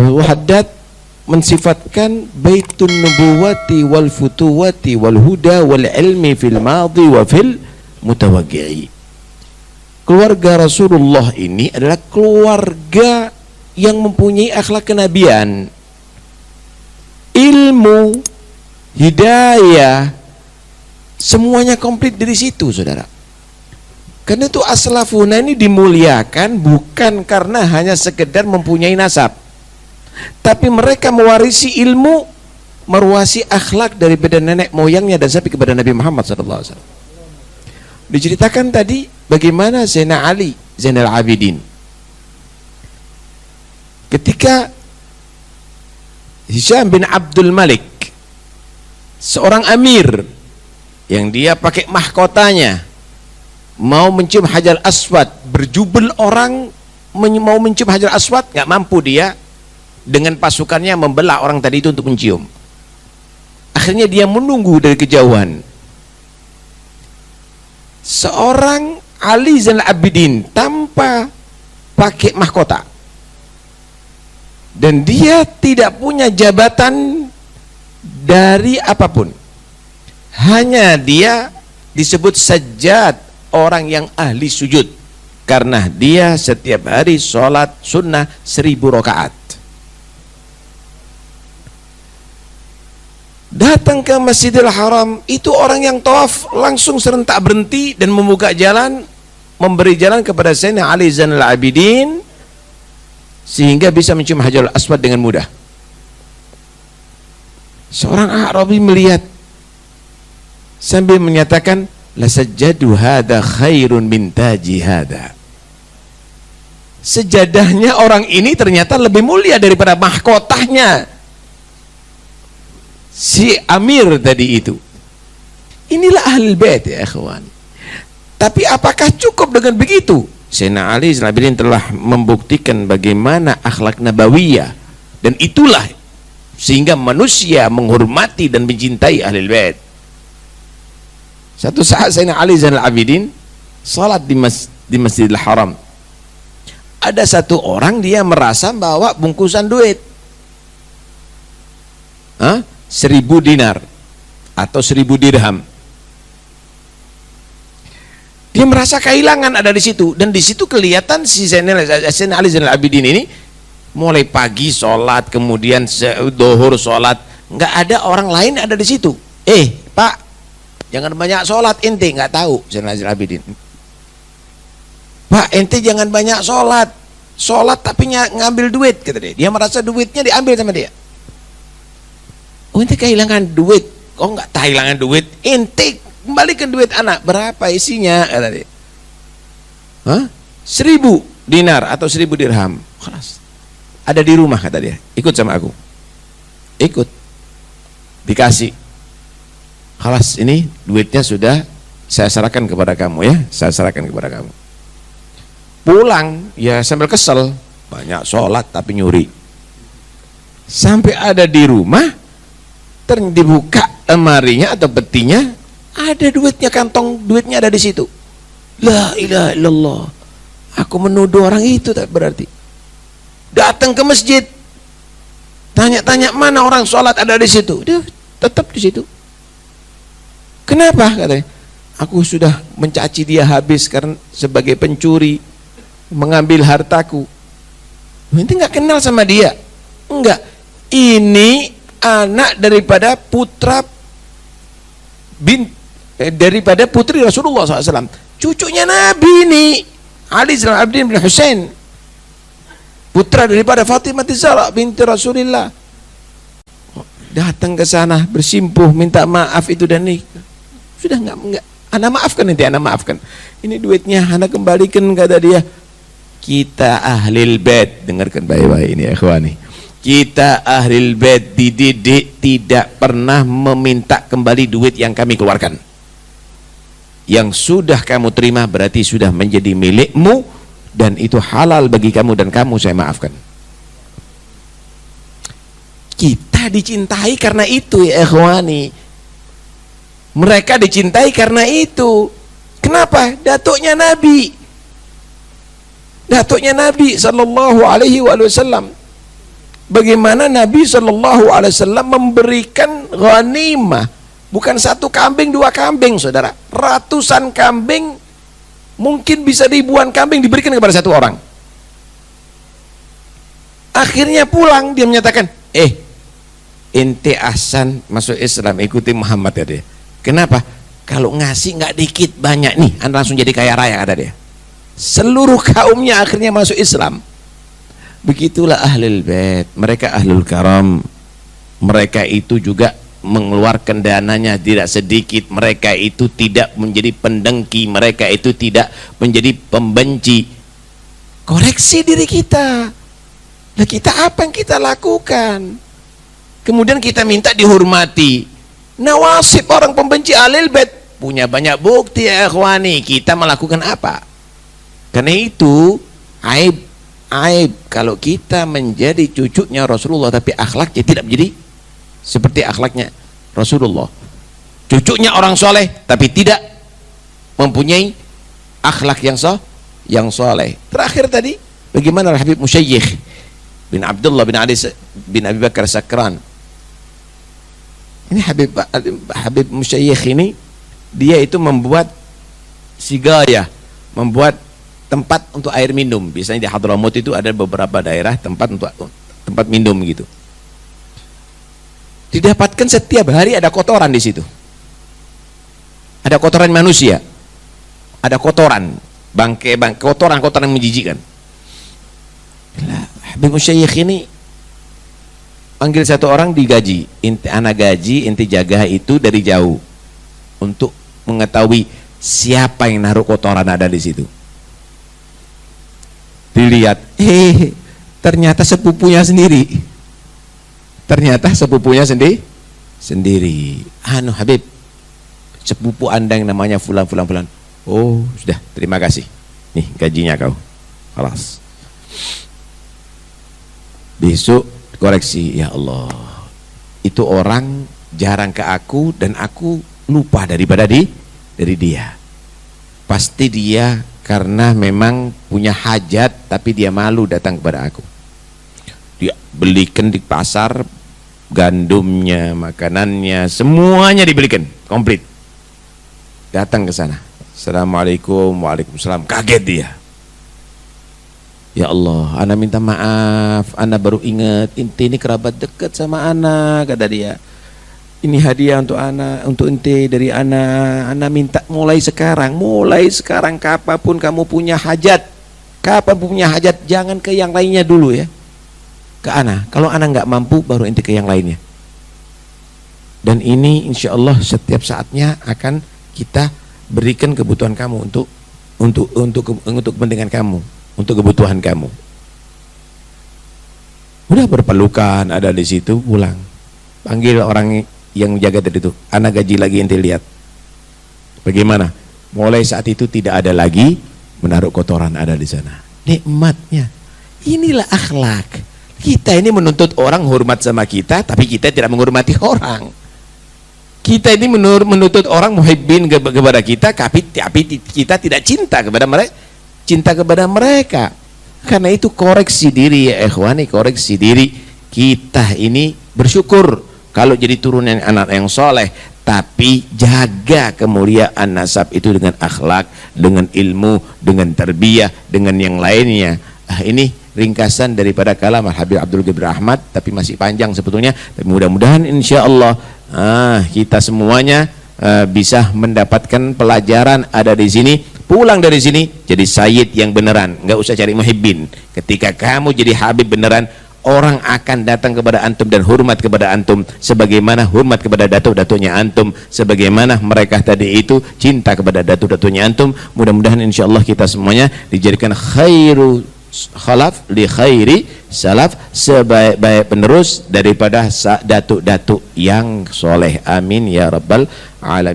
Haddad mensifatkan baitun nubuwati wal futuwati wal huda wal ilmi fil madhi wa fil mutawaqqi'i. Keluarga Rasulullah ini adalah keluarga yang mempunyai akhlak kenabian, ilmu, hidayah, semuanya komplit dari situ, saudara. Karena itu aslafuna ini dimuliakan bukan karena hanya sekedar mempunyai nasab, tapi mereka mewarisi ilmu, mewarisi akhlak daripada nenek moyangnya dan sampai kepada Nabi Muhammad SAW. Diceritakan tadi bagaimana Zainal Ali Zainal Abidin ketika Hisham bin Abdul Malik, seorang amir yang dia pakai mahkotanya, mau mencium Hajar Aswad, berjubel orang mau mencium Hajar Aswad, nggak mampu dia dengan pasukannya membelah orang tadi itu untuk mencium. Akhirnya dia menunggu dari kejauhan. Seorang Ali Zainal Abidin tanpa pakai mahkota, dan dia tidak punya jabatan dari apapun, hanya dia disebut sajjad, orang yang ahli sujud, karena dia setiap hari sholat sunnah 1000 rakaat. Datang ke Masjidil Haram, itu orang yang tawaf langsung serentak berhenti dan membuka jalan, memberi jalan kepada Sayyidina Ali Zainal Abidin, sehingga bisa mencium Hajarul Aswad dengan mudah. Seorang Arabi melihat sambil menyatakan, la sajjadu hada khairun min taji hada. Sejadahnya orang ini ternyata lebih mulia daripada mahkotanya si amir tadi itu. Inilah Ahlul Bait ya ikhwan. Tapi apakah cukup dengan begitu? Sayyidina Ali Zainal Abidin telah membuktikan bagaimana akhlak nabawiyah, dan itulah sehingga manusia menghormati dan mencintai Ahlul Bait. Satu saat Sayyidina Ali Zainal Abidin salat di Masjidil Haram. Ada satu orang dia merasa bawa bungkusan duit, 1000 dinar atau 1000 dirham. Dia merasa kehilangan ada di situ, dan di situ kelihatan si Sayyidina Ali Zainal Abidin ini mulai pagi sholat, kemudian zuhur sholat, nggak ada orang lain ada di situ. Pak, jangan banyak sholat, ente nggak tahu Zainal Abidin. Pak, ente jangan banyak sholat tapi ngambil duit, kata dia. Dia merasa duitnya diambil sama dia. Oh, ente kehilangan duit. Kok nggak kehilangan duit? Ente kembalikan duit anak. Berapa isinya? Kata dia. 1000 dinar atau 1000 dirham. Kelas. Ada di rumah, kata dia. Ikut sama aku. Ikut. Dikasih. Kelas, ini duitnya sudah saya serahkan kepada kamu ya. Saya serahkan kepada kamu. Pulang ya sambil kesel. Banyak sholat tapi nyuri. Sampai ada di rumah, dibuka lemarinya atau petinya, ada duitnya, kantong duitnya ada di situ. La ilaha illallah. Aku menuduh orang itu, tak berarti. Datang ke masjid, tanya-tanya mana orang sholat ada di situ. Dia tetap di situ. Kenapa? Katanya, aku sudah mencaci dia habis karena sebagai pencuri, mengambil hartaku. Nanti nggak kenal sama dia. Enggak. Ini anak daripada daripada putri Rasulullah SAW, cucunya Nabi ini, Ali Zainal Abidin bin Husain, putra daripada Fatimah Zahra binti Rasulullah. Datang ke sana bersimpuh minta maaf itu dan ini. Sudah enggak, anak maafkan, nanti anak maafkan. Ini duitnya anak kembalikan, kata dia. Kita Ahlul Bait, dengarkan baik-baik ini ya ikhwani. Kita Ahlul Bait dididik tidak pernah meminta kembali duit yang kami keluarkan. Yang sudah kamu terima berarti sudah menjadi milikmu, dan itu halal bagi kamu, dan kamu saya maafkan. Kita dicintai karena itu ya ikhwani. Mereka dicintai karena itu. Kenapa? Datuknya Nabi sallallahu alaihi wasallam. bagaimana Nabi Shallallahu Alaihi Wasallam memberikan ghanimah, bukan satu kambing, dua kambing, saudara, ratusan kambing, mungkin bisa ribuan kambing diberikan kepada satu orang. Akhirnya pulang dia menyatakan, ente ahsan masuk Islam, ikuti Muhammad, ya dia. Kenapa? Kalau ngasih nggak dikit banyak nih, anda langsung jadi kaya raya, kata dia. Seluruh kaumnya akhirnya masuk Islam. Begitulah ahlul bait, mereka ahlul karam. Mereka itu juga mengeluarkan dananya tidak sedikit. Mereka itu tidak menjadi pendengki, mereka itu tidak menjadi pembenci. Koreksi diri kita. Nah, kita apa yang kita lakukan? Kemudian kita minta dihormati. Nawasib orang pembenci ahlul bait punya banyak bukti, ya ikhwani. Kita melakukan apa? Karena itu aib kalau kita menjadi cucunya Rasulullah tapi akhlaknya tidak menjadi seperti akhlaknya Rasulullah. Cucunya orang soleh tapi tidak mempunyai akhlak yang soleh. Terakhir tadi, bagaimana Habib Musyaykh bin Abdullah bin Ali bin Abi Bakar Sakran. Ini Habib Musyaykh ini, dia itu membuat sigaya, membuat tempat untuk air minum. Biasanya di Hadramaut itu ada beberapa daerah tempat untuk tempat minum gitu. Didapatkan setiap hari ada kotoran di situ. Ada kotoran manusia. Ada kotoran, bangke kotoran yang menjijikkan. Habib Musyaykh ini panggil satu orang, digaji. Inti anak gaji, inti jaga itu dari jauh untuk mengetahui siapa yang naruh kotoran ada di situ. Dilihat, ternyata sepupunya sendiri. Ternyata sepupunya sendiri. Habib, sepupu anda yang namanya fulan. Oh, sudah, terima kasih. Nih gajinya kau. Kelas. Besok koreksi, ya Allah. Itu orang jarang ke aku dan aku lupa dari dia. Pasti dia karena memang punya hajat tapi dia malu datang kepada aku. Dia belikan di pasar gandumnya, makanannya, semuanya dibelikan komplit. Datang ke sana. Assalamualaikum, waalaikumsalam. Kaget dia. Ya Allah, ana minta maaf, ana baru ingat inti ini kerabat dekat sama ana, kata dia. Ini hadiah untuk ana, untuk ente dari ana minta mulai sekarang kapanpun kamu punya hajat, jangan ke yang lainnya dulu ya, ke ana. Kalau ana nggak mampu baru ente ke yang lainnya. Dan ini insya Allah setiap saatnya akan kita berikan kebutuhan kamu untuk kepentingan kamu, untuk kebutuhan kamu. Udah berpelukan ada di situ, pulang. Panggil orang yang jaga tadi itu, anak gaji lagi, ente lihat bagaimana. Mulai saat itu tidak ada lagi menaruh kotoran ada di sana. Nikmatnya, inilah akhlak. Kita ini menuntut orang hormat sama kita, tapi kita tidak menghormati orang. Kita ini menuntut orang muhibbin kepada kita, tapi kita tidak cinta kepada mereka. Karena itu koreksi diri ya ikhwani, koreksi diri. Kita ini bersyukur kalau jadi turunan anak yang soleh, tapi jaga kemuliaan nasab itu dengan akhlak, dengan ilmu, dengan tarbiyah, dengan yang lainnya. Ini ringkasan daripada kalam Habib Abdul Ghani Ahmad, tapi masih panjang sebetulnya. Tapi mudah-mudahan insya Allah kita semuanya bisa mendapatkan pelajaran ada di sini. Pulang dari sini jadi sayyid yang beneran, nggak usah cari muhibbin. Ketika kamu jadi habib beneran, orang akan datang kepada antum dan hormat kepada antum sebagaimana hormat kepada datuk-datuknya antum, sebagaimana mereka tadi itu cinta kepada datuk-datuknya antum. Mudah-mudahan insyaallah kita semuanya dijadikan khairu khalaf li khairi salaf, sebaik-baik penerus daripada datuk-datuk yang soleh. Amin ya rabbal alamin.